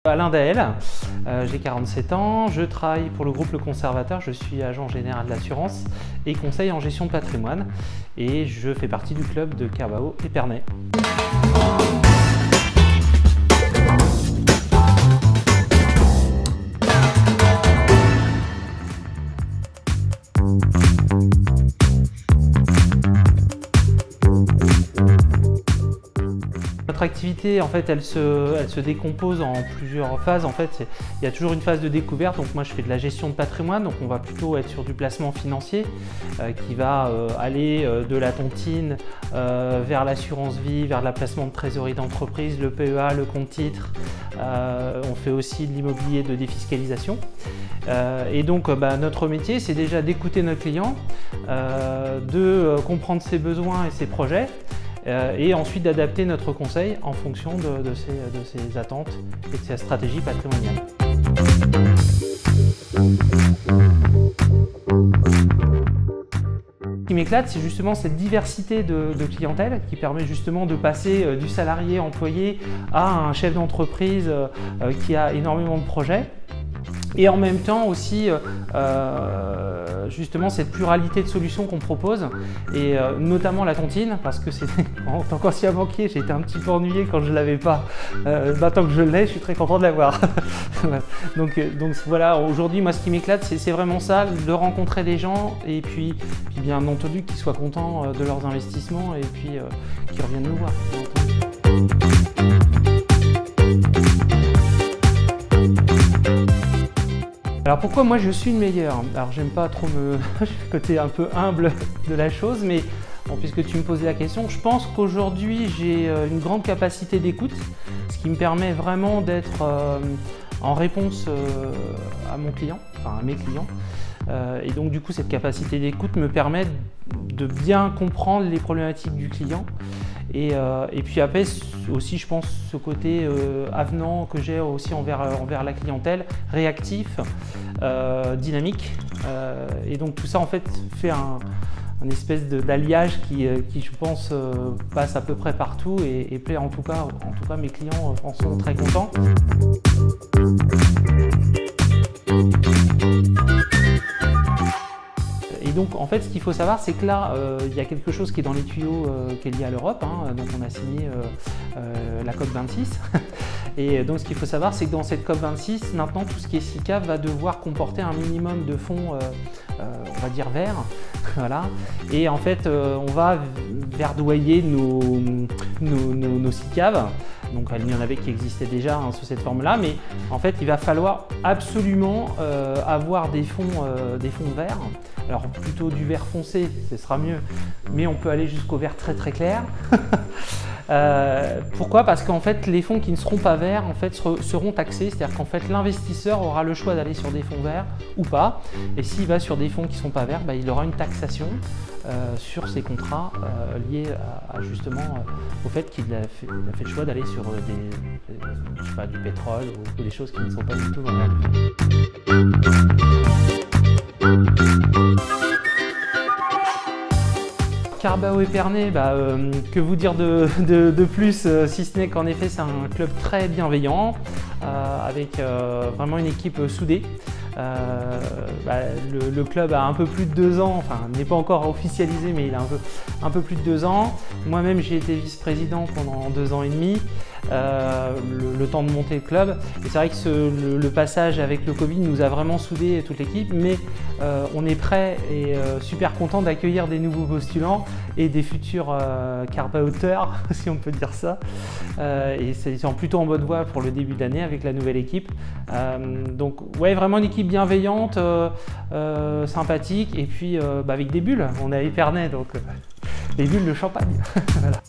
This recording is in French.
Alain Daël, j'ai 47 ans, je travaille pour le groupe Le Conservateur, je suis agent général d'assurance et conseil en gestion de patrimoine et je fais partie du club de Carbao Épernay. Notre activité, en fait, elle se décompose en plusieurs phases. En fait, il y a toujours une phase de découverte. Donc moi, je fais de la gestion de patrimoine. Donc on va plutôt être sur du placement financier qui va aller de la tontine vers l'assurance vie, vers le placement de trésorerie d'entreprise, le PEA, le compte titre. On fait aussi de l'immobilier de défiscalisation. Et donc notre métier, c'est déjà d'écouter notre client, de comprendre ses besoins et ses projets, et ensuite d'adapter notre conseil en fonction de ses attentes et de sa stratégie patrimoniale. Ce qui m'éclate, c'est justement cette diversité de clientèle qui permet justement de passer du salarié employé à un chef d'entreprise qui a énormément de projets. Et en même temps aussi justement cette pluralité de solutions qu'on propose et notamment la tontine parce que c'est en tant qu'ancien banquier j'ai été un petit peu ennuyé quand je ne l'avais pas. Maintenant que je l'ai, je suis très content de l'avoir. donc voilà, aujourd'hui moi ce qui m'éclate c'est vraiment ça, de rencontrer des gens et puis bien entendu qu'ils soient contents de leurs investissements et puis qu'ils reviennent nous voir. Alors pourquoi moi je suis le meilleur? Alors j'aime pas trop le côté un peu humble de la chose, mais bon, puisque tu me posais la question, je pense qu'aujourd'hui j'ai une grande capacité d'écoute, ce qui me permet vraiment d'être en réponse à mon client, enfin à mes clients. Et donc du coup cette capacité d'écoute me permet de bien comprendre les problématiques du client. Et puis après aussi je pense ce côté avenant que j'ai aussi envers la clientèle, réactif, dynamique. Et donc tout ça en fait fait un espèce d'alliage qui je pense passe à peu près partout et plaît en tout cas mes clients en sont très contents. Et donc en fait ce qu'il faut savoir c'est que là il y a quelque chose qui est dans les tuyaux qui est lié à l'Europe, hein. Donc on a signé la COP26 et donc ce qu'il faut savoir c'est que dans cette COP26 maintenant tout ce qui est SICAV va devoir comporter un minimum de fonds on va dire verts, voilà. Et en fait on va verdoyer nos SICAV. Donc il y en avait qui existaient déjà sous cette forme-là, mais en fait il va falloir absolument avoir des fonds verts. Alors plutôt du vert foncé, ce sera mieux, mais on peut aller jusqu'au vert très très clair. Pourquoi? Parce qu'en fait les fonds qui ne seront pas verts en fait seront taxés, c'est-à-dire qu'en fait l'investisseur aura le choix d'aller sur des fonds verts ou pas, et s'il va sur des fonds qui ne sont pas verts, il aura une taxation sur ses contrats liés justement au fait qu'il a fait le choix d'aller sur je sais pas, du pétrole ou des choses qui ne sont pas du tout dans l'air. Carbao Épernay, que vous dire de plus si ce n'est qu'en effet c'est un club très bienveillant avec vraiment une équipe soudée. Le club a un peu plus de 2 ans, enfin n'est pas encore officialisé mais il a un peu plus de 2 ans. Moi-même j'ai été vice-président pendant 2 ans et demi, le temps de monter le club. Et c'est vrai que le passage avec le Covid nous a vraiment soudé toute l'équipe, mais on est prêt et super content d'accueillir des nouveaux postulants et des futurs Carbaoteurs, si on peut dire ça. Et c'est plutôt en bonne voie pour le début de l'année avec la nouvelle équipe. Donc ouais, vraiment une équipe bienveillante, sympathique, et puis avec des bulles. On est à Épernay, donc les bulles de champagne. Voilà.